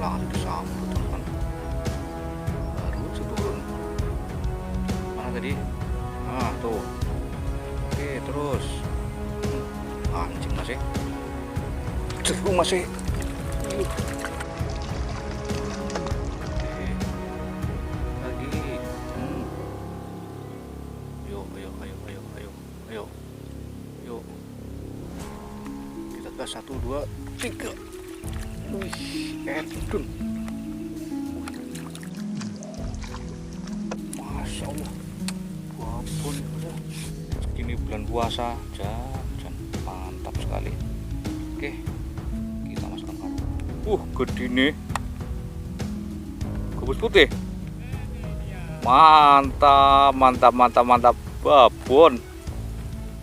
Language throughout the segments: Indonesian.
langsung disambut teman-teman. Baru aja turun. Mana tadi? Ah tuh. Oke terus. Anjing masih. Ceru masih. Yuk, kita gas 1, 2, 3. Wih, edun. Masya Allah, walaupun ini bulan puasa, jangan mantap sekali. Oke, kita masukkan karung. Gede nih, gabus putih. Mantap, babon.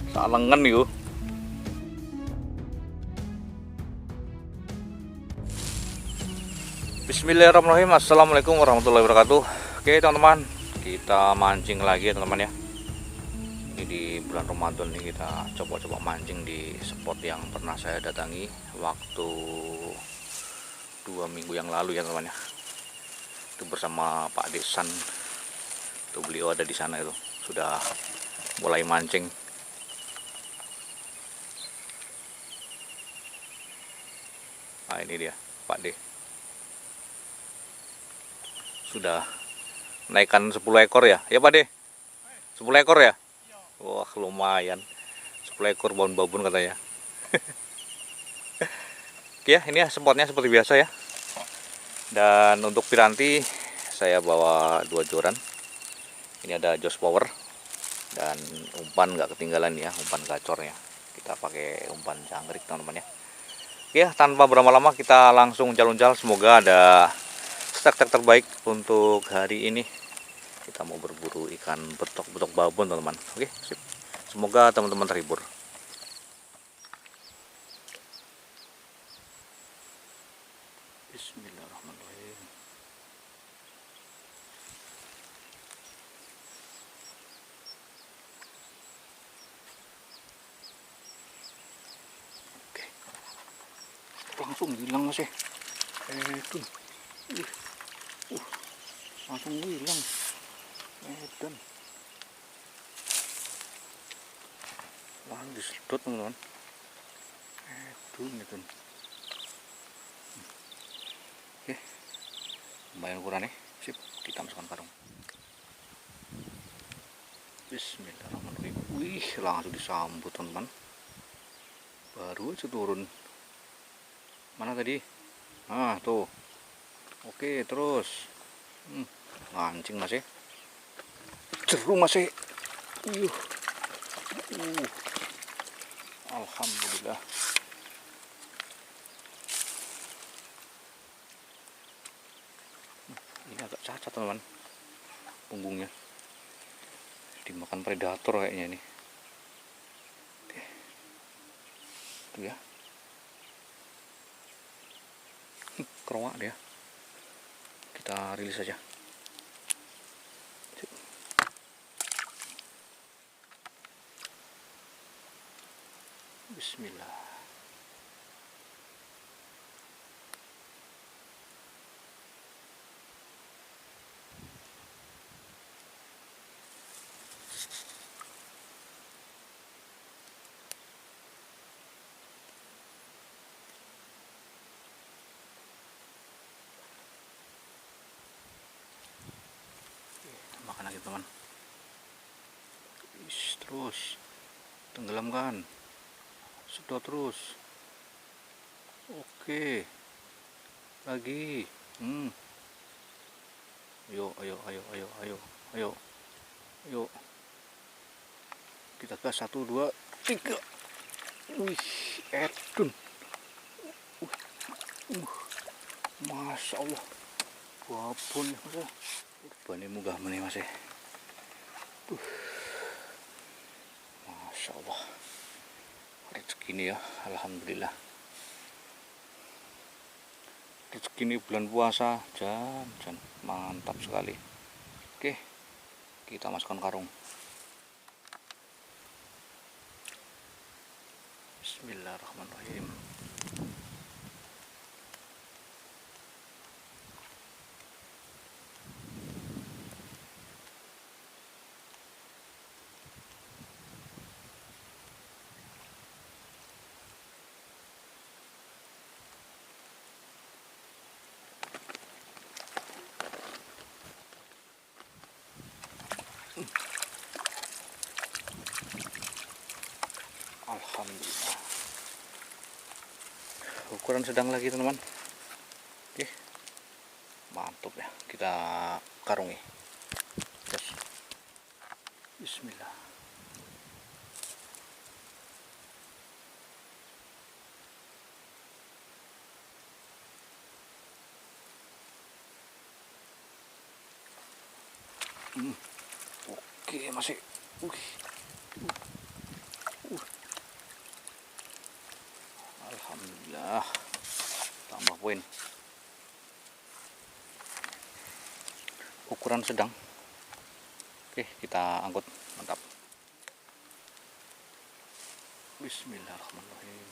Salengen yuk. Bismillahirrahmanirrahim. Assalamualaikum warahmatullahi wabarakatuh. Oke teman-teman, kita mancing lagi ya teman-teman ya. Ini di bulan Ramadan nih, kita coba-coba mancing di spot yang pernah saya datangi waktu 2 minggu yang lalu ya teman-teman ya. Itu bersama Pak Desan. Tuh beliau ada di sana, itu sudah mulai mancing. Nah ini dia Pak D, sudah naikkan 10 ekor ya Pak D? 10 ekor ya? Wah lumayan, 10 ekor babon katanya. Oke ya, ini ya spotnya seperti biasa ya. Dan untuk piranti saya bawa 2 joran. Ini ada Joss Power dan umpan nggak ketinggalan ya, umpan gacornya. Kita pakai umpan jangkrik teman-teman ya. Ya, tanpa berlama-lama kita langsung calon-calon. Semoga ada stek terbaik untuk hari ini. Kita mau berburu ikan betok-betok babon teman-teman. Oke, sip. Semoga teman-teman terhibur. Bismillahirrahmanirrahim. Oke, langsung hilang mas ya. Itu langsung hilang. Edan langsung disedot teman-teman. Itu oke, lumayan ukuran nih. Sip, kita masukkan karung. Bismillahirrahmanirrahim. Wih, langsung disambut teman-teman. Baru aja turun. Mana tadi? Ah tuh. Oke terus. Mancing masih. Ceru masih. Alhamdulillah. Ini agak cacat teman-teman, punggungnya dimakan predator kayaknya ini. Tuh ya, keroak dia. Kita rilis saja. Bismillah. Makan lagi teman. Terus tenggelamkan, sedot terus. Oke, lagi. Ayo. Kita gas 1, 2, 3. Wih, edun. Masya Allah, babon ya. Bani munggah meneh Mas. Masya Allah. Rezeki ini ya, alhamdulillah. Rezeki ini bulan puasa, jangan mantap sekali. Oke, kita masukkan karung. Bismillahirrahmanirrahim. Alhamdulillah. Ukuran sedang lagi teman-teman. Oke, mantap ya, kita karungi. Yes. Bismillah. Oke, masih. Alhamdulillah, tambah poin. Ukuran sedang. Oke, kita angkut. Mantap. Bismillahirrahmanirrahim.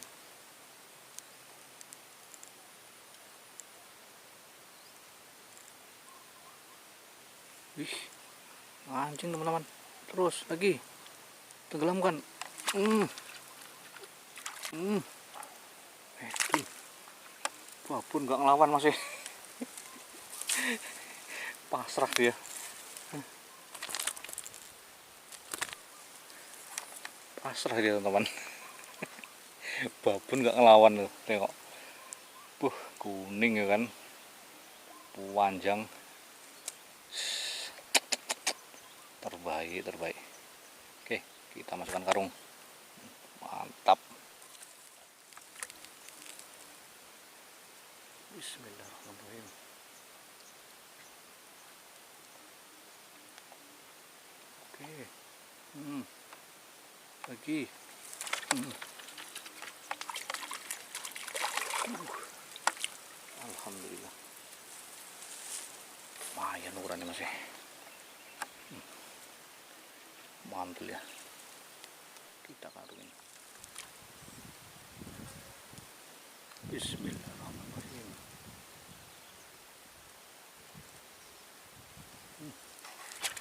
Wih, mancing teman-teman. Terus lagi, tenggelamkan. Walaupun nggak ngelawan masih pasrah dia. Pasrah dia teman-teman. Babon nggak ngelawan loh, tengok. Kuning ya kan, panjang. Terbaik. Oke, kita masukkan karung. Mantap. Bismillahirrahmanirrahim. Oke. Lagi. Alhamdulillah. Lumayan ukurannya masih. Mantul ya. Kita karungin. Bismillahirrahmanirrahim.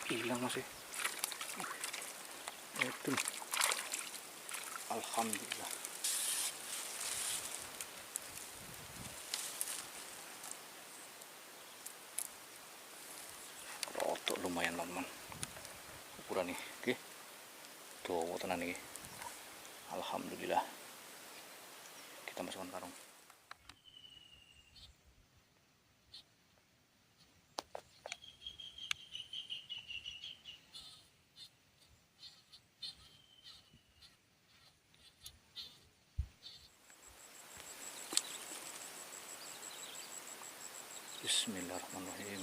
Hilang masih. Itu. Alhamdulillah. Rotok lumayan teman-teman. Ukuran nih. Oke. Tuh tenan nih. Alhamdulillah. Kita masukkan karung. Bismillahirrahmanirrahim.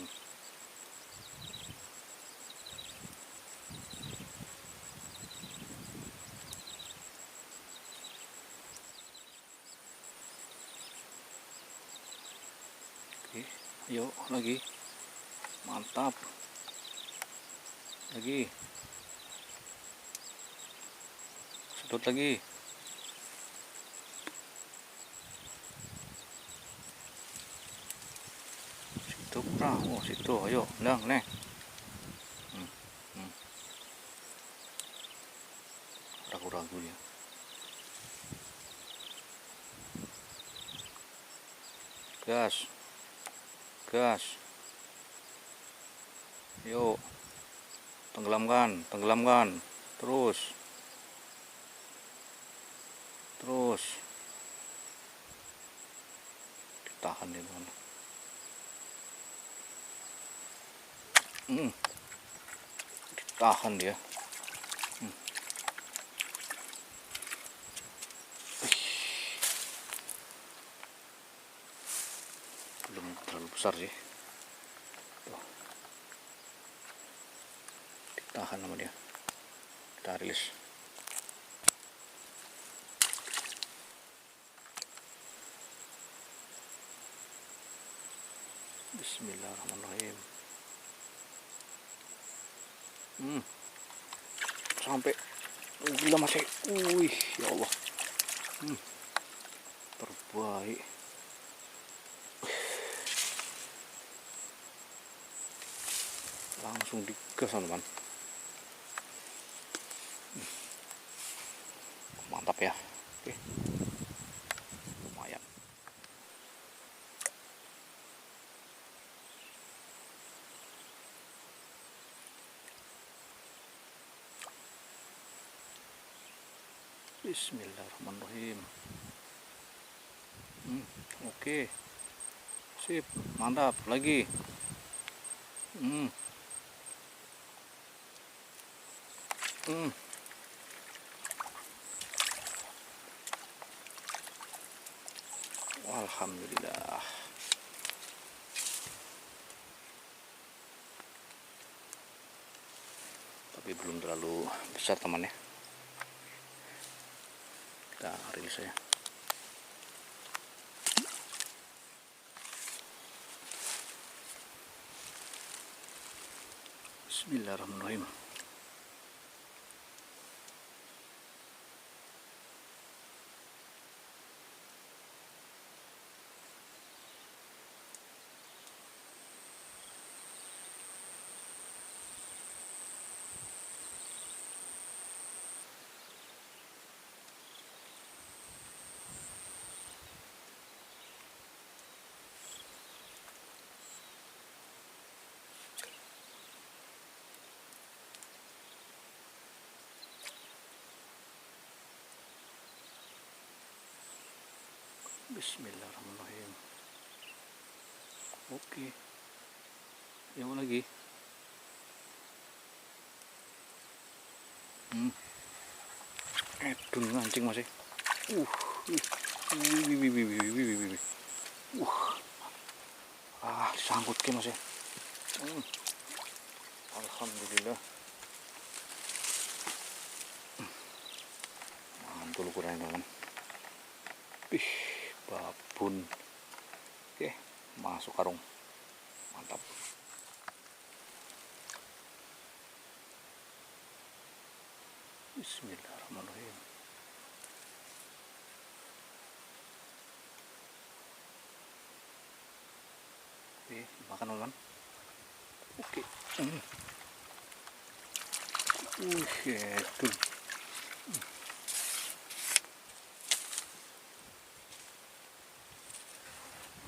Oke, yuk lagi. Mantap. Lagi. Sedot lagi. Situ kurang. Oh, situ. Ayo, nang, nih. Ragu-ragu dia. Gas. Yuk. Tenggelamkan. Terus. Ditahan dia teman. Ditahan dia. Belum terlalu besar sih. Tuh. Ditahan sama dia. Kita rilis. Bismillahirrahmanirrahim. Sampai gila masih. Wih, ya Allah. Terbaik. Langsung digas teman. Mantap ya. Oke. Lumayan. Bismillahirrahmanirrahim. Oke, sip, mantap lagi. Hmm. Alhamdulillah. Tapi belum terlalu besar temannya. Kita rilis saja. Bismillahirrahmanirrahim. Bismillahirrahmanirrahim. Oke, yang lagi. Edun ngancing masih. Disangkut ke masih. Alhamdulillah. Mantul ukuran teman. Babon. Oke, masuk karung. Mantap. Bismillahirrahmanirrahim. Oke, makan teman. Oke. Itu.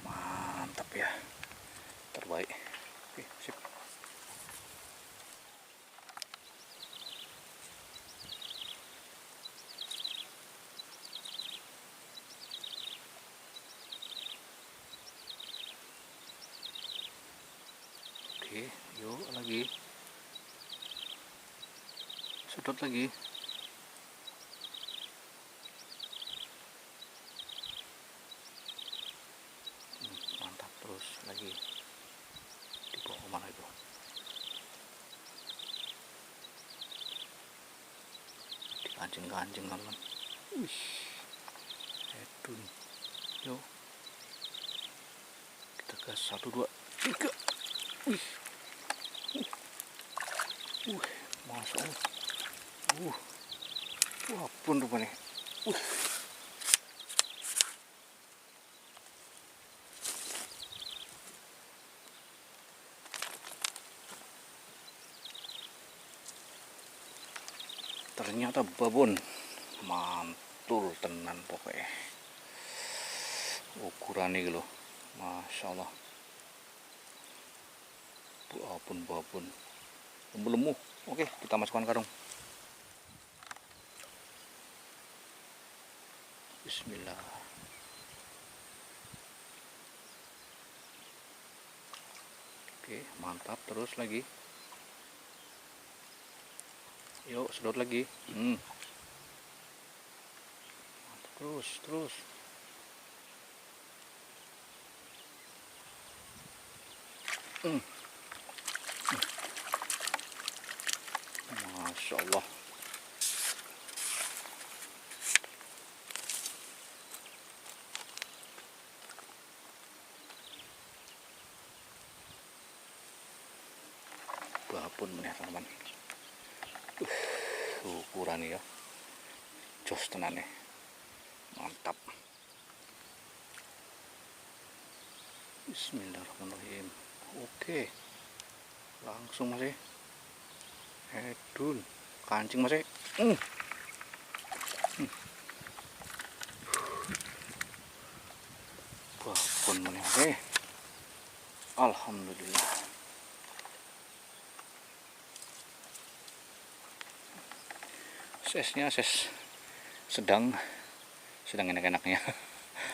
Mantap ya. Terbaik. Oke, sip. Oke, yuk lagi. Sedot lagi. Mantap, terus lagi. Dibawa kemana itu? Dikancing-kancing teman. Edun. Yuk. Kita gas 1, 2, 3. Masuk. Pun rupanya. Ternyata babon. Mantul tenan pokoknya. Ukuran ini loh. Masya Allah. Babon. Lemu. Oke, kita masukkan karung. Bismillah. Oke, mantap. Terus lagi. Yuk, sedot lagi. Mantap, terus. Masya Allah. Babon meneh teman. Ukuran ya. Jos tenan nih. Mantap. Bismillahirrahmanirrahim. Oke. Langsung masih. Edun. Kancing masih. Babon meneh. Alhamdulillah. Sesnya ses sedang enak-enaknya.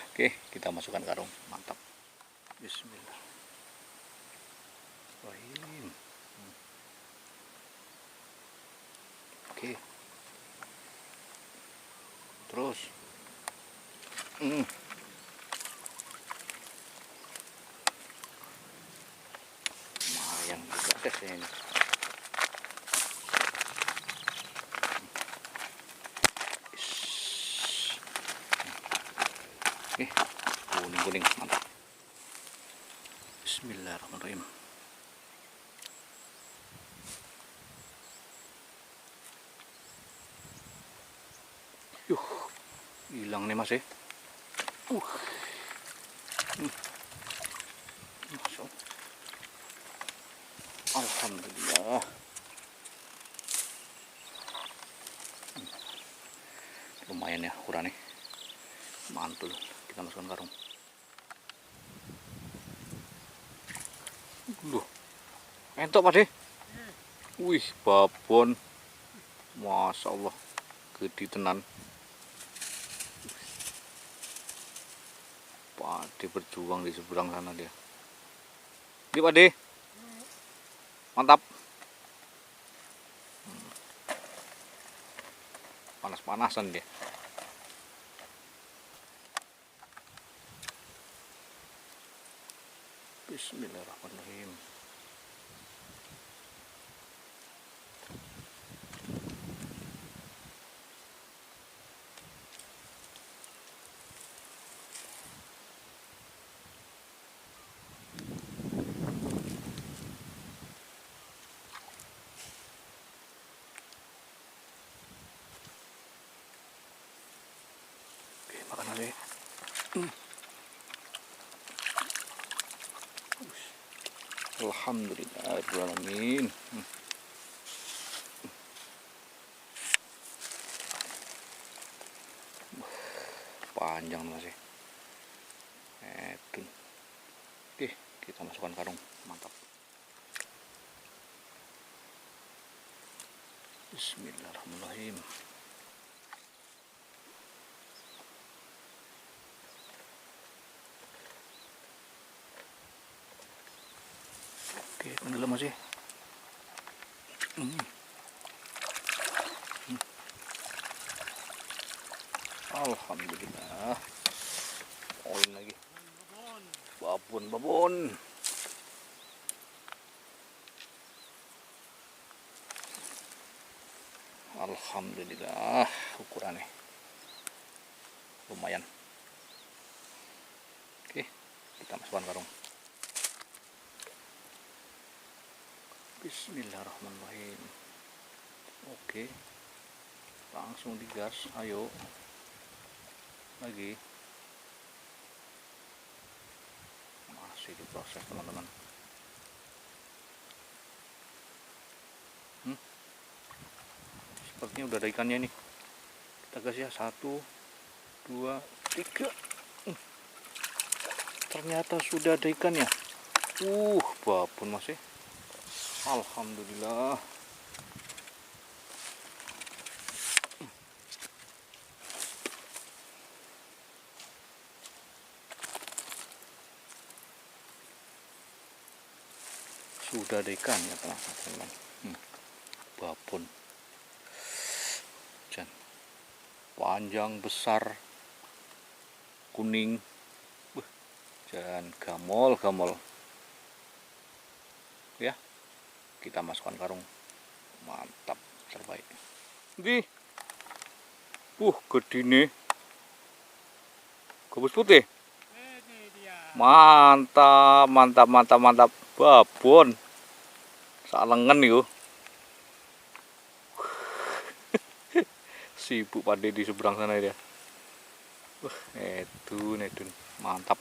Oke, kita masukkan karung. Mantap. Bismillahirrahmanirrahim. Oke. Terus. Lumayan juga deh ini. Oke, kuning-kuning, mantap. Bismillahirrahmanirrahim. Hilang nih Mas ya. Alhamdulillah. Lumayan ya ukurannya. Mantul. Kita masukkan karung. Loh. Entok Pak De. Wih, babon. Masya Allah. Gede tenan. Pak De berjuang di seberang sana dia. Ini Pak De. Mantap. Panas-panasan dia. Bismillahirrahmanirrahim. Oke, makan aja. Alhamdulillahirrahmanirrahim. Panjang masih. Oke, kita masukkan karung. Mantap. Bismillahirrahmanirrahim. Oke, tenggelam masih. Alhamdulillah. Poin lagi. Babon. Alhamdulillah, ukurannya lumayan. Oke, kita masukkan karung. Bismillahirrahmanirrahim. Oke, langsung digas. Ayo lagi, masih diproses teman-teman. Sepertinya udah ada ikannya nih. Kita gas ya, 1, 2, 3. Ternyata sudah ada ikannya. Babon masih. Alhamdulillah. Sudah ada ikannya teman-teman. Babon. Panjang, besar, kuning, dan gamol. Ya, kita masukkan karung. Mantap, terbaik. Di, gede nih, gabus putih. Mantap, babon, salengen yuk. Sibuk Pak De di seberang sana dia. Netun, mantap.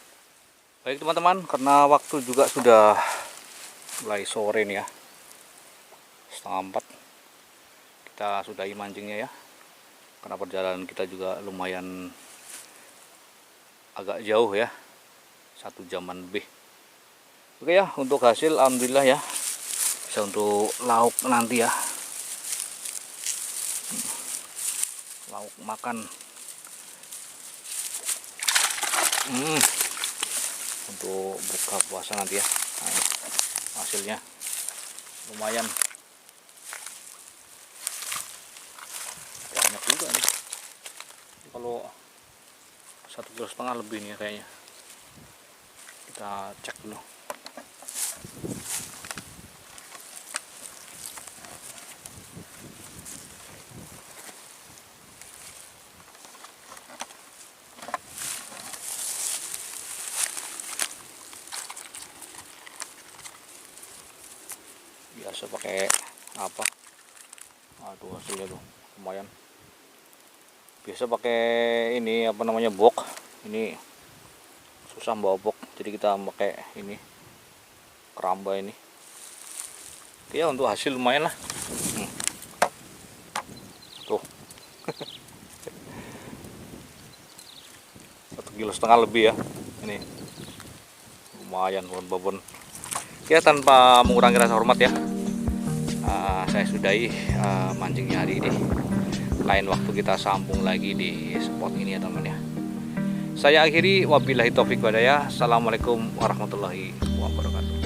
Baik teman-teman, karena waktu juga sudah mulai sore nih ya, 3:30. Kita sudahi mancingnya ya, karena perjalanan kita juga lumayan agak jauh ya, 1 jaman lebih. Oke ya, untuk hasil alhamdulillah ya, bisa untuk lauk nanti ya, lauk makan Untuk buka puasa nanti ya. Nah, ini hasilnya lumayan banyak juga nih. Kalau 1,5 kg lebih nih kayaknya. Kita cek dulu. Biasa pakai apa? Aduh, hasilnya tuh lumayan. Biasa pakai ini apa namanya, bok. Ini susah bawa bok, jadi kita pakai ini keramba ini. Ya untuk hasil lumayan lah. Tuh 1,5 kg lebih ya. Ini lumayan babon. Ya tanpa mengurangi rasa hormat ya, saya sudahi mancingnya hari ini. Lain waktu kita sambung lagi di spot ini ya teman ya. Saya akhiri, wabillahi taufik walhidayah. Assalamualaikum warahmatullahi wabarakatuh.